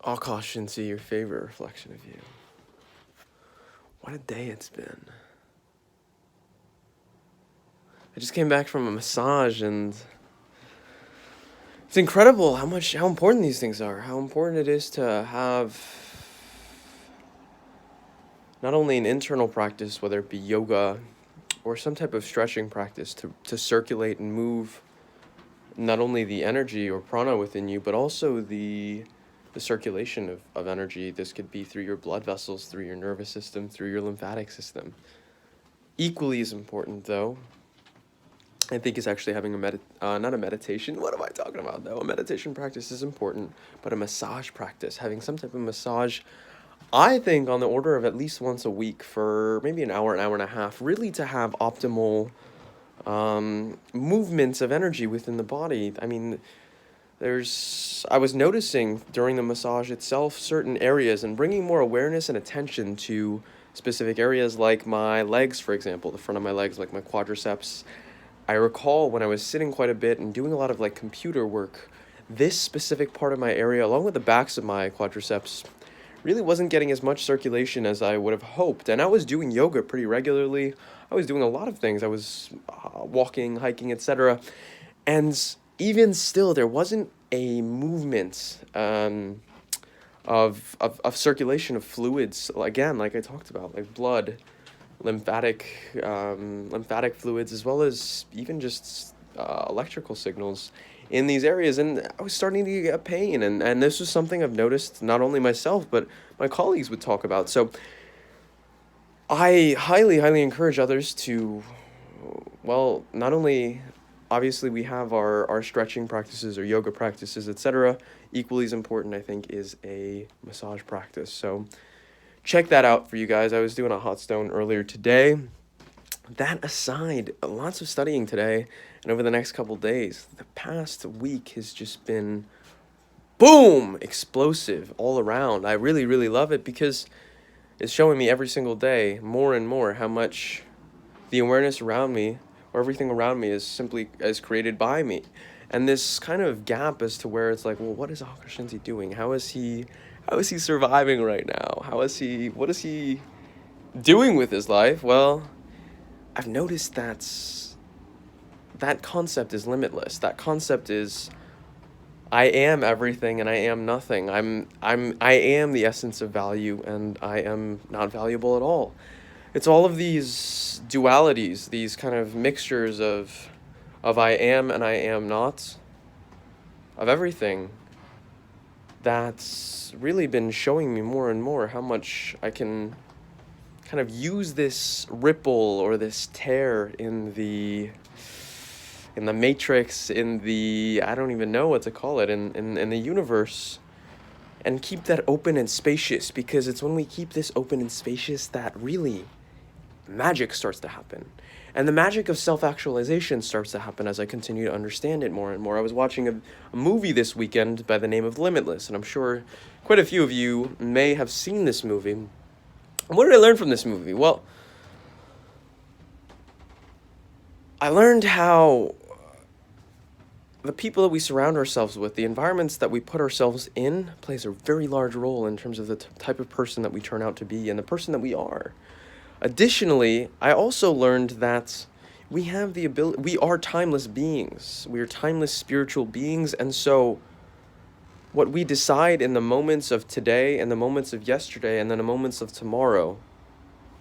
Akash Inti, your favorite reflection of you. What a day it's been. I just came back from a massage and it's incredible how important these things are. How important it is to have not only an internal practice, whether it be yoga or some type of stretching practice to circulate and move not only the energy or prana within you, but also the circulation of energy. This could be through your blood vessels, through your nervous system, through your lymphatic system. Equally as important, though, I think, is actually having not a meditation. What am I talking about, though? A meditation practice is important, but a massage practice, having some type of massage, I think, on the order of at least once a week for maybe an hour and a half, really to have optimal movements of energy within the body. I mean, I was noticing during the massage itself certain areas and bringing more awareness and attention to specific areas like my legs, for example, the front of my legs, like my quadriceps. I recall when I was sitting quite a bit and doing a lot of like computer work, this specific part of my area, along with the backs of my quadriceps, really wasn't getting as much circulation as I would have hoped. And I was doing yoga pretty regularly. I was doing a lot of things. I was walking, hiking, etc. And even still, there wasn't a movement of circulation of fluids. Again, like I talked about, like blood, lymphatic fluids, as well as even just electrical signals in these areas. And I was starting to get pain. And this was something I've noticed not only myself, but my colleagues would talk about. So I highly, highly encourage others to, well, not only, obviously we have our stretching practices or yoga practices, etc. Equally as important, I think, is a massage practice. So check that out for you guys. I was doing a hot stone earlier today. That aside, lots of studying today and over the next couple days. The past week has just been boom, explosive all around. I really, really love it because it's showing me every single day more and more how much the awareness around me or everything around me is created by me. And this kind of gap as to where it's like, well, what is Akash Inti doing? How is he surviving right now? What is he doing with his life? Well, I've noticed that concept is limitless. That concept is, I am everything and I am nothing. I am the essence of value and I am not valuable at all. It's all of these dualities, these kind of mixtures of I am and I am not, of everything, that's really been showing me more and more how much I can kind of use this ripple or this tear in the matrix, in the, I don't even know what to call it, in the universe, and keep that open and spacious, because it's when we keep this open and spacious that really magic starts to happen. And the magic of self-actualization starts to happen as I continue to understand it more and more. I was watching a movie this weekend by the name of Limitless, and I'm sure quite a few of you may have seen this movie. And what did I learn from this movie? Well, I learned how the people that we surround ourselves with, the environments that we put ourselves in, plays a very large role in terms of the type of person that we turn out to be and the person that we are. Additionally, I also learned that we have the ability, we are timeless beings. We are timeless spiritual beings, and so what we decide in the moments of today and the moments of yesterday and then the moments of tomorrow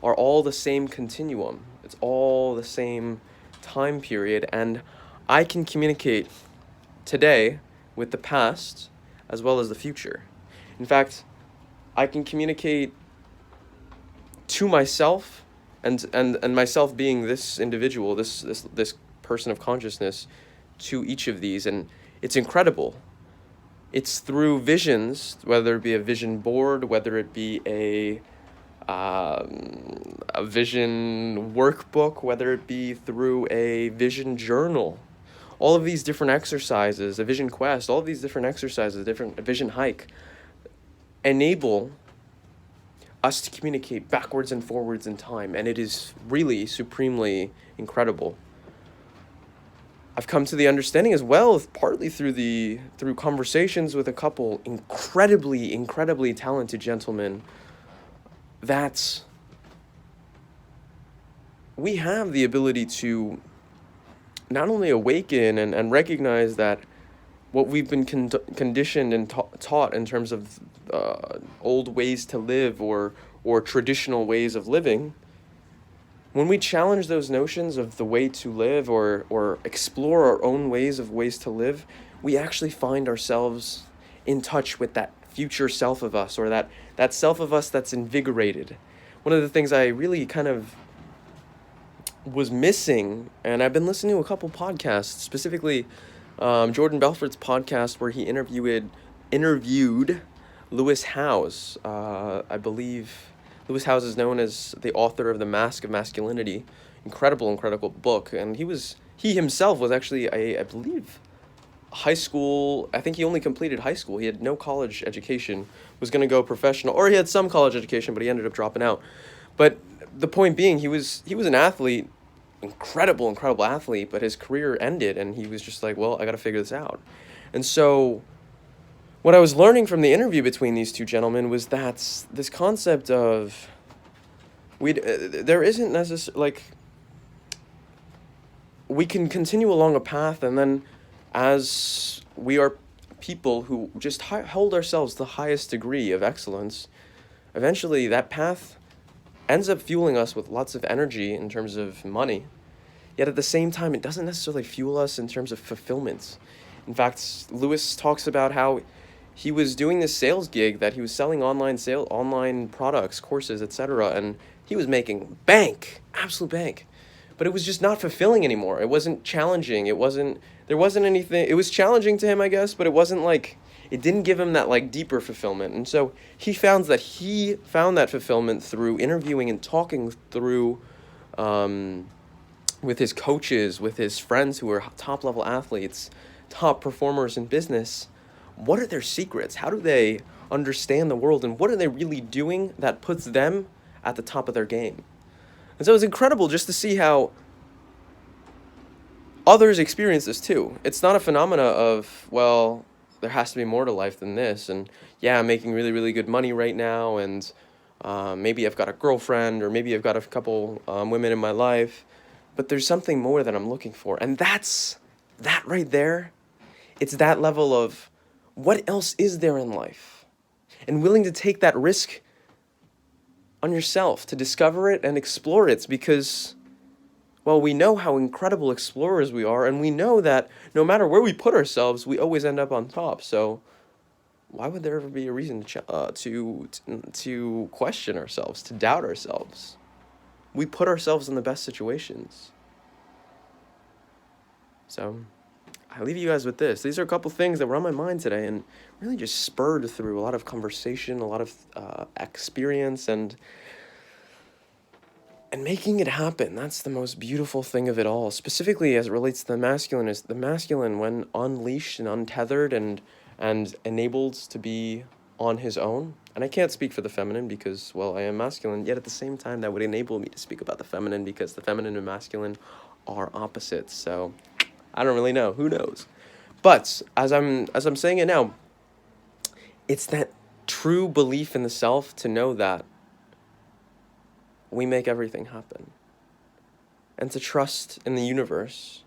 are all the same continuum. It's all the same time period, and I can communicate today with the past as well as the future. In fact, I can communicate to myself and myself being this individual, this person of consciousness, to each of these, and it's incredible. It's through visions, whether it be a vision board, whether it be a vision workbook, whether it be through a vision journal, all of these different exercises, a vision quest, all of these different exercises, a vision hike, enable us to communicate backwards and forwards in time, and it is really supremely incredible. I've come to the understanding as well, partly through conversations with a couple incredibly talented gentlemen, that we have the ability to not only awaken and recognize that what we've been conditioned and taught in terms of old ways to live, or traditional ways of living, when we challenge those notions of the way to live, or explore our own ways to live, we actually find ourselves in touch with that future self of us, or that self of us that's invigorated. One of the things I really kind of was missing, and I've been listening to a couple podcasts, specifically Jordan Belfort's podcast where he interviewed Lewis Howes. I believe Lewis Howes is known as the author of The Mask of Masculinity. Incredible book. And he himself was actually, I believe, high school. I think he only completed high school. He had no college education, was going to go professional, or he had some college education, but he ended up dropping out. But the point being, he was an athlete, incredible athlete, but his career ended, and he was just like, well, I got to figure this out. And so what I was learning from the interview between these two gentlemen was that this concept of there isn't necessarily, like, we can continue along a path, and then as we are people who just hold ourselves to the highest degree of excellence, eventually that path ends up fueling us with lots of energy in terms of money. Yet at the same time, it doesn't necessarily fuel us in terms of fulfillment. In fact, Lewis talks about how he was doing this sales gig that he was selling online products, courses, etc., and he was making absolute bank. But it was just not fulfilling anymore. It wasn't challenging. There wasn't anything. It was challenging to him, I guess, but it wasn't like, it didn't give him that like deeper fulfillment. And so he found that fulfillment through interviewing and talking through with his coaches, with his friends who are top level athletes, top performers in business. What are their secrets? How do they understand the world, and what are they really doing that puts them at the top of their game? And so it's incredible just to see how others experience this too. It's not a phenomena of, well, there has to be more to life than this, and yeah, I'm making really good money right now, and maybe I've got a girlfriend, or maybe I've got a couple women in my life, but there's something more that I'm looking for. And that right there, it's that level of, what else is there in life? And willing to take that risk on yourself to discover it and explore it, because, well, we know how incredible explorers we are, and we know that no matter where we put ourselves, we always end up on top. So why would there ever be a reason to question ourselves, to doubt ourselves? We put ourselves in the best situations. So I leave you guys with this. These are a couple things that were on my mind today, and really just spurred through a lot of conversation, a lot of experience, and making it happen. That's the most beautiful thing of it all. Specifically as it relates to the masculine, is the masculine, when unleashed and untethered and enabled to be on his own. And I can't speak for the feminine because, well, I am masculine, yet at the same time that would enable me to speak about the feminine, because the feminine and masculine are opposites. So I don't really know. Who knows? But as I'm saying it now, it's that true belief in the self to know that we make everything happen, and to trust in the universe,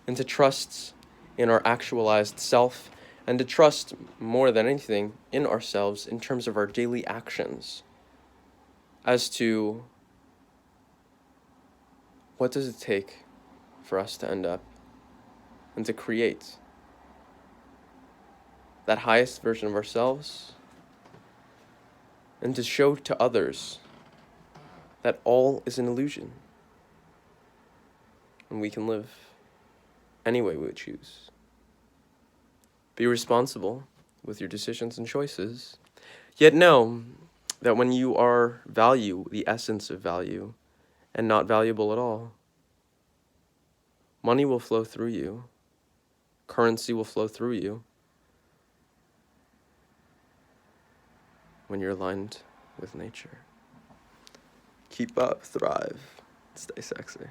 and to trust in our actualized self, and to trust more than anything in ourselves in terms of our daily actions as to what does it take for us to end up and to create that highest version of ourselves, and to show to others that all is an illusion, and we can live any way we choose. Be responsible with your decisions and choices, yet know that when you are value, the essence of value, and not valuable at all, money will flow through you, currency will flow through you, when you're aligned with nature. Keep up, thrive, stay sexy.